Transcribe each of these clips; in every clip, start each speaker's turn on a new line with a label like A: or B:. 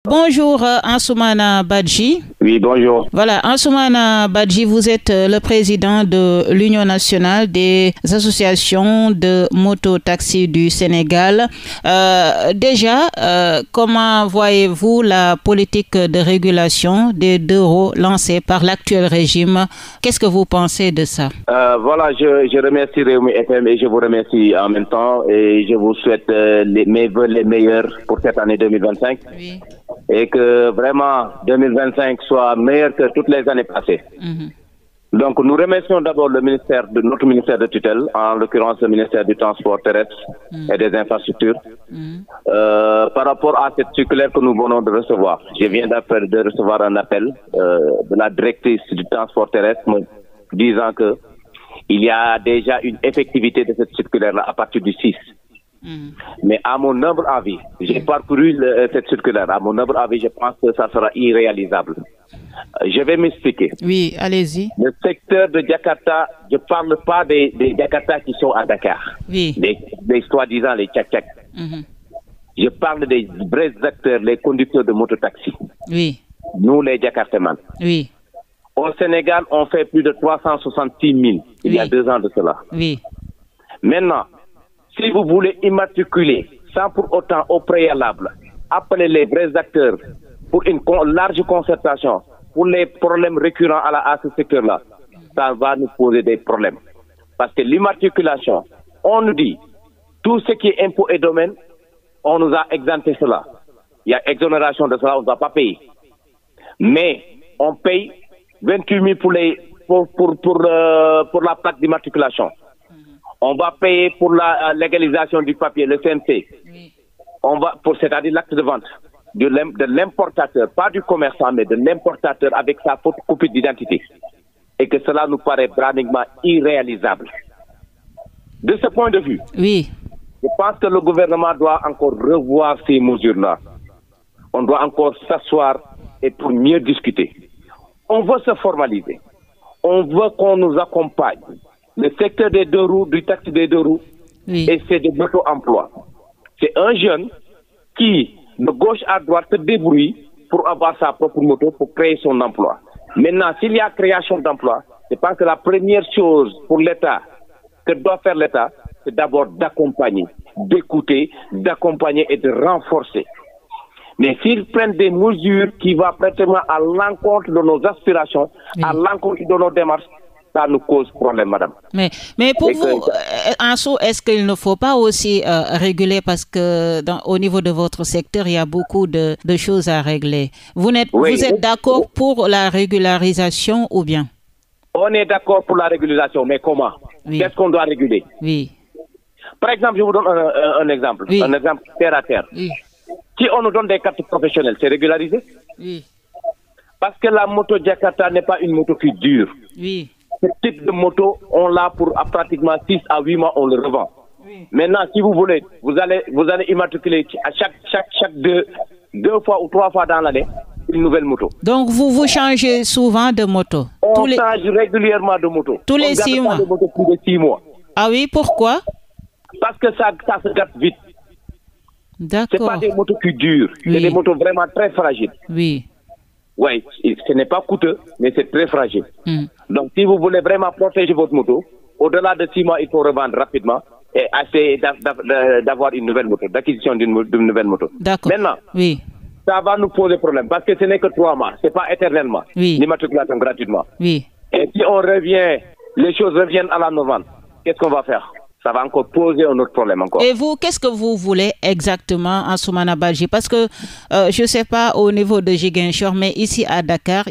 A: Bonjour Ansoumana Badji.
B: Oui, bonjour.
A: Voilà, Ansoumana Badji, vous êtes le président de l'Union nationale des associations de moto-taxi du Sénégal. Comment voyez-vous la politique de régulation des deux roues lancée par l'actuel régime? Qu'est-ce que vous pensez de ça?
B: Voilà, je remercie Réumi FM et je vous remercie en même temps et je vous souhaite mes vœux les meilleurs pour cette année 2025.
A: Oui.
B: Et que vraiment 2025 soit meilleur que toutes les années passées. Donc nous remercions d'abord notre ministère de tutelle, en l'occurrence le ministère du transport terrestre et des infrastructures, par rapport à cette circulaire que nous venons de recevoir. Je viens de recevoir un appel de la directrice du transport terrestre me disant que il y a déjà une effectivité de cette circulaire-là à partir du 6. Mais à mon humble avis, j'ai parcouru cette circulaire. À mon humble avis, je pense que ça sera irréalisable. Je vais m'expliquer.
A: Oui, allez-y.
B: Le secteur de Jakarta, je ne parle pas des Jakarta qui sont à Dakar.
A: Oui.
B: Des soi-disant les tchak-tchak. Je parle des vrais acteurs, les conducteurs de mototaxi.
A: Oui.
B: Nous, les Jakartamans.
A: Oui.
B: Au Sénégal, on fait plus de 366 000 il y a 2 ans de cela.
A: Oui.
B: Maintenant, si vous voulez immatriculer sans pour autant au préalable appeler les vrais acteurs pour une large concertation pour les problèmes récurrents à ce secteur-là, ça va nous poser des problèmes. Parce que l'immatriculation, on nous dit tout ce qui est impôt et domaine, on nous a exempté cela. Il y a exonération de cela, on ne va pas payer. Mais on paye 28 000 pour la plaque d'immatriculation. On va payer pour la légalisation du papier, le CNC. Oui. C'est-à-dire l'acte de vente de l'importateur, pas du commerçant, mais de l'importateur avec sa photocopie d'identité. Et que cela nous paraît pratiquement irréalisable. De ce point de vue,
A: oui.
B: Je pense que le gouvernement doit encore revoir ces mesures-là. On doit encore s'asseoir et pour mieux discuter. On veut se formaliser. On veut qu'on nous accompagne. Le secteur des deux roues, du taxi des deux roues, oui. Et c'est de l'auto-emploi. C'est un jeune qui, de gauche à droite, se débrouille pour avoir sa propre moto, pour créer son emploi. Maintenant, s'il y a création d'emploi, je pense que la première chose pour l'État, que doit faire l'État, c'est d'abord d'accompagner, d'écouter, d'accompagner et de renforcer. Mais s'ils prennent des mesures qui vont pratiquement à l'encontre de nos aspirations, oui. À l'encontre de nos démarches, ça nous cause problème, madame.
A: Mais pour vous, Anso, est-ce qu'il ne faut pas aussi réguler parce que au niveau de votre secteur, il y a beaucoup de choses à régler. Vous êtes d'accord pour la régularisation ou bien?
B: On est d'accord pour la régularisation, mais comment? Oui. Qu'est-ce qu'on doit réguler?
A: Oui.
B: Par exemple, je vous donne un exemple. Oui. Un exemple terre à terre. Oui. Si on nous donne des cartes professionnelles, c'est régularisé? Oui. Parce que la moto Jakarta n'est pas une moto qui dure. Oui. Ce type de moto, on l'a pour pratiquement 6 à 8 mois, on le revend. Oui. Maintenant, si vous voulez, vous allez immatriculer à chaque deux fois ou 3 fois dans l'année une nouvelle moto.
A: Donc, vous changez souvent de moto?
B: On change régulièrement de moto.
A: Tous les 6 mois?
B: De moto plus de 6 mois.
A: Ah oui, pourquoi?
B: Parce que ça se gâte vite.
A: D'accord.
B: Ce n'est pas des motos qui durent. Oui. C'est des motos vraiment très fragiles.
A: Oui.
B: Oui, ce n'est pas coûteux, mais c'est très fragile. Donc, si vous voulez vraiment protéger votre moto, au-delà de 6 mois, il faut revendre rapidement et essayer d'avoir une nouvelle moto, d'acquisition d'une nouvelle moto.
A: D'accord.
B: Maintenant,
A: oui.
B: Ça va nous poser problème parce que ce n'est que 3 mois, ce n'est pas éternellement. Oui. L'immatriculation gratuitement. Oui. Et si on revient, les choses reviennent à la normale, qu'est-ce qu'on va faire? Ça va encore poser un autre problème encore.
A: Et vous, qu'est-ce que vous voulez exactement, Ansoumana Badji? Parce que je ne sais pas au niveau de Ziguinchor, mais ici à Dakar,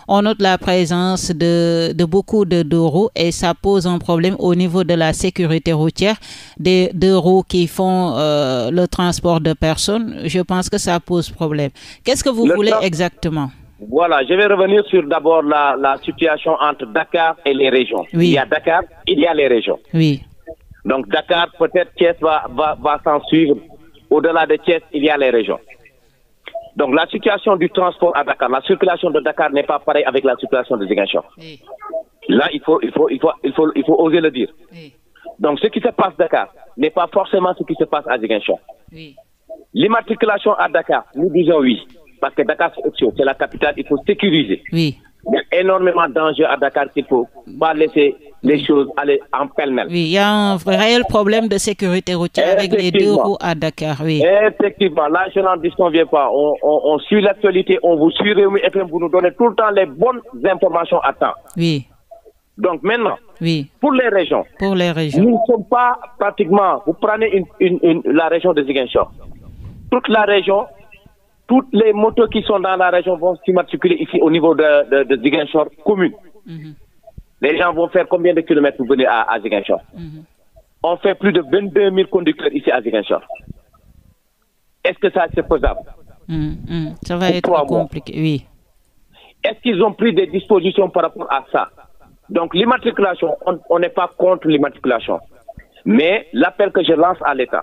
A: on note la présence de beaucoup de deux roues et ça pose un problème au niveau de la sécurité routière. Des deux roues qui font le transport de personnes, je pense que ça pose problème. Qu'est-ce que vous voulez exactement?
B: Voilà, je vais revenir sur d'abord la situation entre Dakar et les régions. Oui. Il y a Dakar, il y a les régions.
A: Oui.
B: Donc Dakar, peut-être Thiès va s'en suivre. Au-delà de Thiès, il y a les régions. Donc la situation du transport à Dakar, la circulation de Dakar n'est pas pareille avec la circulation de Ziguinchor. Oui. Là, il faut oser le dire. Oui. Donc ce qui se passe à Dakar n'est pas forcément ce qui se passe à Ziguinchor. Oui. L'immatriculation à Dakar, nous disons oui. Parce que Dakar, c'est autre chose. C'est la capitale, il faut sécuriser.
A: Oui.
B: Il y a énormément d'enjeux à Dakar qu'il ne faut pas laisser les choses aller en pêle-mêle.
A: Oui, il y a un réel problème de sécurité routière avec les 2 roues à Dakar. Oui.
B: Effectivement, là, je n'en disconviens pas. On suit l'actualité, on vous suit Rewmi FM, vous nous donnez tout le temps les bonnes informations à temps.
A: Oui.
B: Donc maintenant,
A: oui.
B: Pour les régions,
A: nous
B: ne sommes pas pratiquement, vous prenez la région de Ziguinchor. Toute la région, toutes les motos qui sont dans la région vont s'immatriculer ici au niveau de Ziguinchor commune. Les gens vont faire combien de kilomètres pour venir à Ziguinchor? On fait plus de 22 000 conducteurs ici à Ziguinchor. Est-ce que ça c'est faisable?
A: Ça va être compliqué, oui.
B: Est-ce qu'ils ont pris des dispositions par rapport à ça? Donc l'immatriculation, on n'est pas contre l'immatriculation. Mais l'appel que je lance à l'État,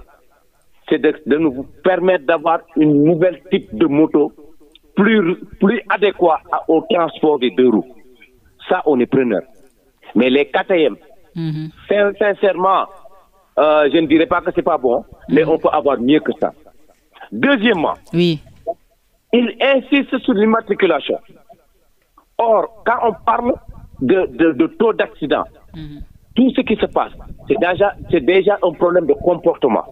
B: c'est de nous permettre d'avoir une nouvelle type de moto plus adéquat au transport des 2 roues. Ça, on est preneur. Mais les KTM, sincèrement, je ne dirais pas que c'est pas bon, mais on peut avoir mieux que ça. Deuxièmement,
A: oui.
B: Il insiste sur l'immatriculation. Or, quand on parle de taux d'accident, tout ce qui se passe, c'est déjà un problème de comportement.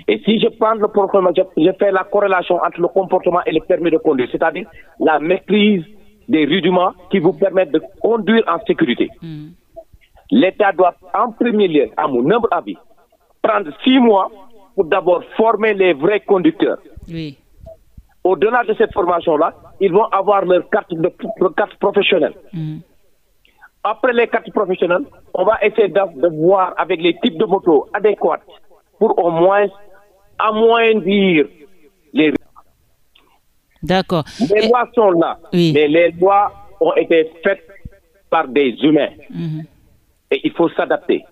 B: Et si je prends le comportement, je fais la corrélation entre le comportement et le permis de conduire, c'est-à-dire la maîtrise des rudiments qui vous permettent de conduire en sécurité. L'État doit, en premier lieu, à mon humble avis, prendre 6 mois pour d'abord former les vrais conducteurs.
A: Oui.
B: Au-delà de cette formation-là, ils vont avoir leur carte professionnelle. Après les cartes professionnelles, on va essayer de voir avec les types de motos adéquats pour au moins amoindrir les risques.
A: D'accord.
B: Les lois sont là, mais les lois ont été faites par des humains. Et il faut s'adapter.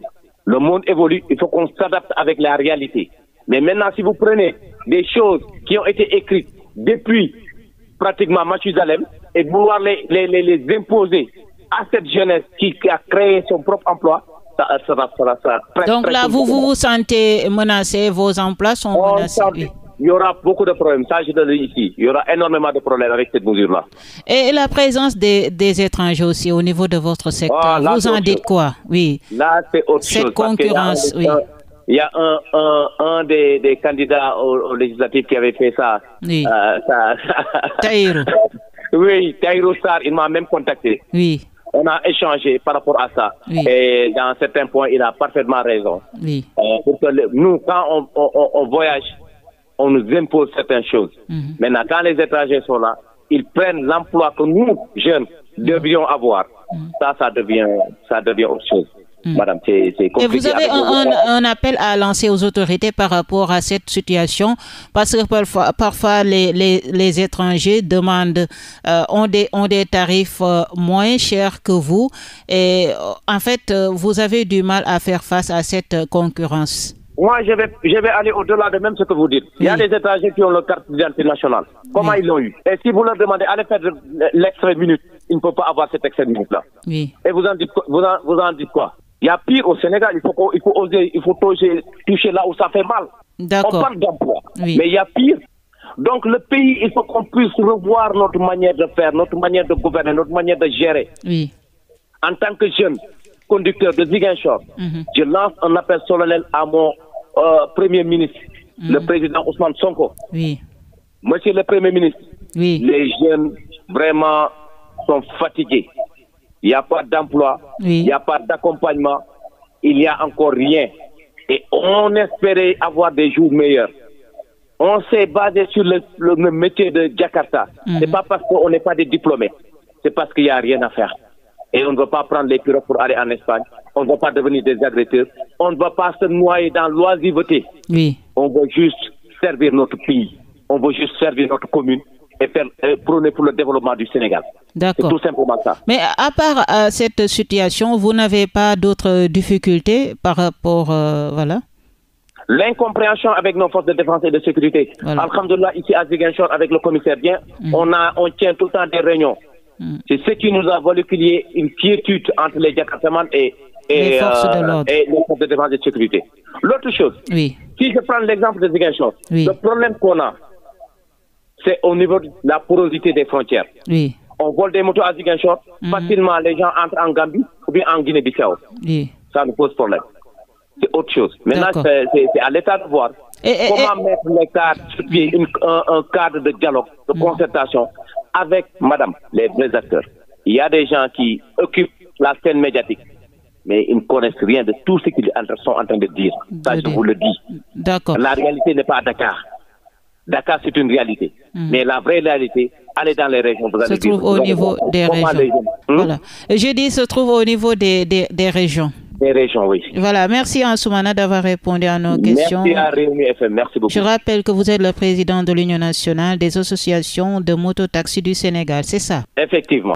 B: Le monde évolue, il faut qu'on s'adapte avec la réalité. Mais maintenant, si vous prenez des choses qui ont été écrites depuis pratiquement Mathusalem et vouloir les imposer à cette jeunesse qui a créé son propre emploi, ça sera très,
A: donc
B: très
A: là, vous vous sentez menacé, vos emplois sont menacés.
B: Il y aura beaucoup de problèmes, ça je le dis ici. Il y aura énormément de problèmes avec cette mesure-là.
A: Et la présence des étrangers aussi au niveau de votre secteur, là, vous en dites quoi? Oui.
B: Là, c'est autre chose.
A: Cette concurrence, oui.
B: Il y a un des candidats aux législatives qui avait fait ça.
A: Oui. Tahirou.
B: Oui, Tahirou Sarr, il m'a même contacté.
A: Oui.
B: On a échangé par rapport à ça.
A: Oui.
B: Et dans certains points, il a parfaitement raison.
A: Oui.
B: Pour que nous, quand on voyage, on nous impose certaines choses. Maintenant, quand les étrangers sont là, ils prennent l'emploi que nous, jeunes, devrions avoir. Ça devient autre chose. Madame, c'est compliqué.
A: Et vous avez un appel à lancer aux autorités par rapport à cette situation, parce que parfois les étrangers demandent, ont des tarifs moins chers que vous, et en fait, vous avez du mal à faire face à cette concurrence.
B: Moi, je vais aller au-delà de même ce que vous dites. Il y a des étrangers qui ont leur carte d'identité nationale. Comment ils l'ont eu? Et si vous leur demandez, allez faire l'extrait minute, ils ne peuvent pas avoir cet extrait minute-là.
A: Oui.
B: Et vous en dites quoi? Il y a pire au Sénégal, il faut oser, il faut toucher là où ça fait mal.
A: D'accord.
B: On parle d'emploi, mais il y a pire. Donc le pays, il faut qu'on puisse revoir notre manière de faire, notre manière de gouverner, notre manière de gérer.
A: Oui.
B: En tant que jeune conducteur de Ziguinchor, je lance un appel solennel à mon Premier ministre, le président Ousmane Sonko.
A: Oui.
B: Monsieur le Premier ministre, les jeunes vraiment sont fatigués. Il n'y a pas d'emploi, il n'y a pas d'accompagnement, il n'y a encore rien. Et on espérait avoir des jours meilleurs. On s'est basé sur le métier de Jakarta. Ce n'est pas parce qu'on n'est pas des diplômés, c'est parce qu'il n'y a rien à faire. Et on ne veut pas prendre les pirogues pour aller en Espagne. On ne veut pas devenir des agresseurs. On ne veut pas se noyer dans l'oisiveté.
A: Oui.
B: On veut juste servir notre pays. On veut juste servir notre commune et prôner pour le développement du Sénégal.
A: D'accord.
B: C'est tout simplement ça.
A: Mais à part cette situation, vous n'avez pas d'autres difficultés par rapport, voilà?
B: L'incompréhension avec nos forces de défense et de sécurité. Voilà. Alhamdoulilah, ici à Ziguinchor, avec le commissaire Bien, on tient tout le temps des réunions. C'est ce qui nous a voulu qu'il y ait une quiétude entre les Jakartamans et les forces de défense et de sécurité. L'autre chose,
A: Oui.
B: si je prends l'exemple de Ziguinchor,
A: Oui.
B: le problème qu'on a, c'est au niveau de la porosité des frontières.
A: Oui.
B: On vole des motos à Ziguinchor, facilement les gens entrent en Gambie ou bien en Guinée-Bissau.
A: Oui.
B: Ça nous pose problème. C'est autre chose. Maintenant, c'est à l'État de voir comment mettre les cadres sur pied, un cadre de dialogue, de concertation avec madame, les vrais acteurs. Il y a des gens qui occupent la scène médiatique, mais ils ne connaissent rien de tout ce qu'ils sont en train de dire. Ça, je vous le dis.
A: D'accord.
B: La réalité n'est pas à Dakar. Dakar, c'est une réalité. Mais la vraie réalité, allez dans les régions. Vous allez
A: se trouve au niveau des régions. Voilà. Je dis se trouve au niveau des régions.
B: Des régions, oui.
A: Voilà. Merci Ansoumana d'avoir répondu à nos questions.
B: Merci à Réumi FM. Merci beaucoup.
A: Je rappelle que vous êtes le président de l'Union nationale des associations de mototaxis du Sénégal. C'est ça?
B: Effectivement.